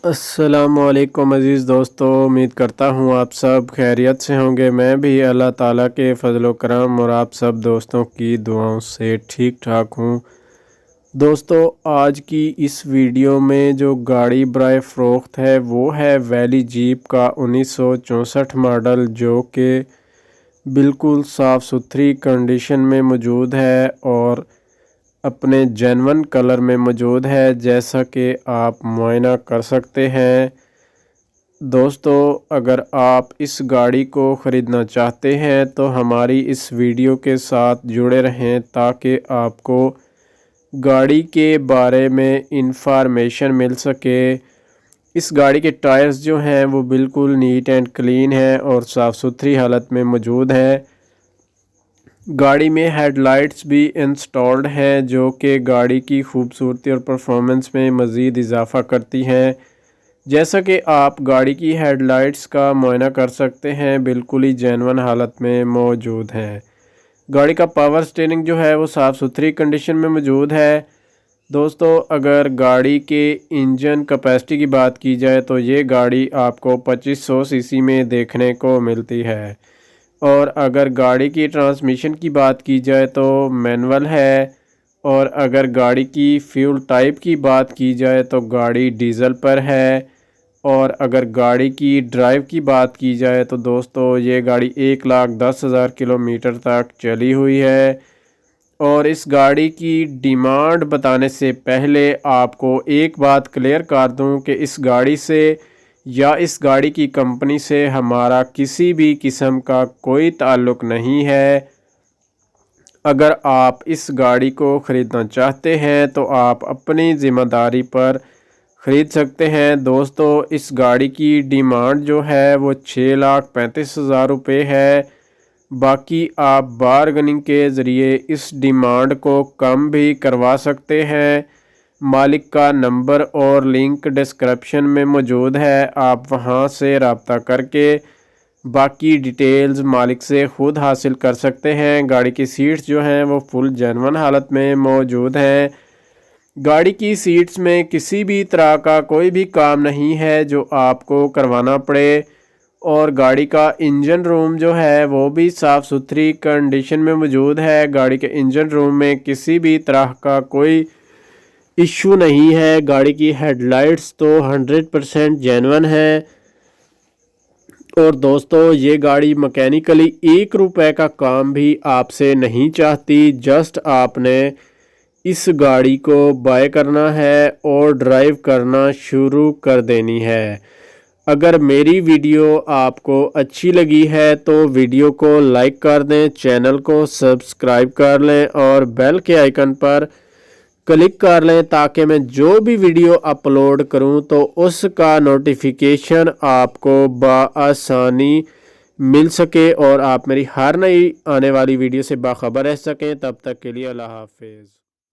السلام علیکم عزیز دوستو، امید کرتا ہوں آپ سب خیریت سے ہوں گے۔ میں بھی اللہ تعالیٰ کے فضل و کرم اور آپ سب دوستوں کی دعاؤں سے ٹھیک ٹھاک ہوں۔ دوستو، آج کی اس ویڈیو میں جو گاڑی برائے فروخت ہے وہ ہے ویلی جیپ کا 1964 ماڈل، جو کہ بالکل صاف ستھری کنڈیشن میں موجود ہے اور اپنے جینون کلر میں موجود ہے، جیسا کہ آپ معائنہ کر سکتے ہیں۔ دوستو، اگر آپ اس گاڑی کو خریدنا چاہتے ہیں تو ہماری اس ویڈیو کے ساتھ جڑے رہیں تاکہ آپ کو گاڑی کے بارے میں انفارمیشن مل سکے۔ اس گاڑی کے ٹائرز جو ہیں وہ بالکل نیٹ اینڈ کلین ہیں اور صاف ستھری حالت میں موجود ہیں۔ گاڑی میں ہیڈ لائٹس بھی انسٹالڈ ہیں، جو کہ گاڑی کی خوبصورتی اور پرفارمنس میں مزید اضافہ کرتی ہیں۔ جیسا کہ آپ گاڑی کی ہیڈ لائٹس کا معائنہ کر سکتے ہیں، بالکل ہی جینون حالت میں موجود ہیں۔ گاڑی کا پاور سٹیئرنگ جو ہے وہ صاف ستھری کنڈیشن میں موجود ہے۔ دوستو، اگر گاڑی کے انجن کیپیسٹی کی بات کی جائے تو یہ گاڑی آپ کو 2500 سی سی میں دیکھنے کو ملتی ہے، اور اگر گاڑی کی ٹرانسمیشن کی بات کی جائے تو مینول ہے، اور اگر گاڑی کی فیول ٹائپ کی بات کی جائے تو گاڑی ڈیزل پر ہے، اور اگر گاڑی کی ڈرائیو کی بات کی جائے تو دوستو یہ گاڑی 1,10,000 کلومیٹر تک چلی ہوئی ہے۔ اور اس گاڑی کی ڈیمانڈ بتانے سے پہلے آپ کو ایک بات کلیئر کر دوں کہ اس گاڑی سے یا اس گاڑی کی کمپنی سے ہمارا کسی بھی قسم کا کوئی تعلق نہیں ہے۔ اگر آپ اس گاڑی کو خریدنا چاہتے ہیں تو آپ اپنی ذمہ داری پر خرید سکتے ہیں۔ دوستو، اس گاڑی کی ڈیمانڈ جو ہے وہ 6,35,000 روپے ہے۔ باقی آپ بارگننگ کے ذریعے اس ڈیمانڈ کو کم بھی کروا سکتے ہیں۔ مالک کا نمبر اور لنک ڈسکرپشن میں موجود ہے، آپ وہاں سے رابطہ کر کے باقی ڈیٹیلز مالک سے خود حاصل کر سکتے ہیں۔ گاڑی کی سیٹس جو ہیں وہ فل جینون حالت میں موجود ہیں۔ گاڑی کی سیٹس میں کسی بھی طرح کا کوئی بھی کام نہیں ہے جو آپ کو کروانا پڑے، اور گاڑی کا انجن روم جو ہے وہ بھی صاف ستھری کنڈیشن میں موجود ہے۔ گاڑی کے انجن روم میں کسی بھی طرح کا کوئی ایشو نہیں ہے۔ گاڑی کی ہیڈ لائٹس تو 100% جینون ہے۔ اور دوستو، یہ گاڑی مکینیکلی 1 روپے کا کام بھی آپ سے نہیں چاہتی، جسٹ آپ نے اس گاڑی کو بائی کرنا ہے اور ڈرائیو کرنا شروع کر دینی ہے۔ اگر میری ویڈیو آپ کو اچھی لگی ہے تو ویڈیو کو لائک کر دیں، چینل کو سبسکرائب کر لیں اور بیل کے آئیکن پر کلک کر لیں تاکہ میں جو بھی ویڈیو اپلوڈ کروں تو اس کا نوٹیفیکیشن آپ کو بآسانی مل سکے اور آپ میری ہر نئی آنے والی ویڈیو سے باخبر رہ سکیں۔ تب تک کے لیے اللہ حافظ۔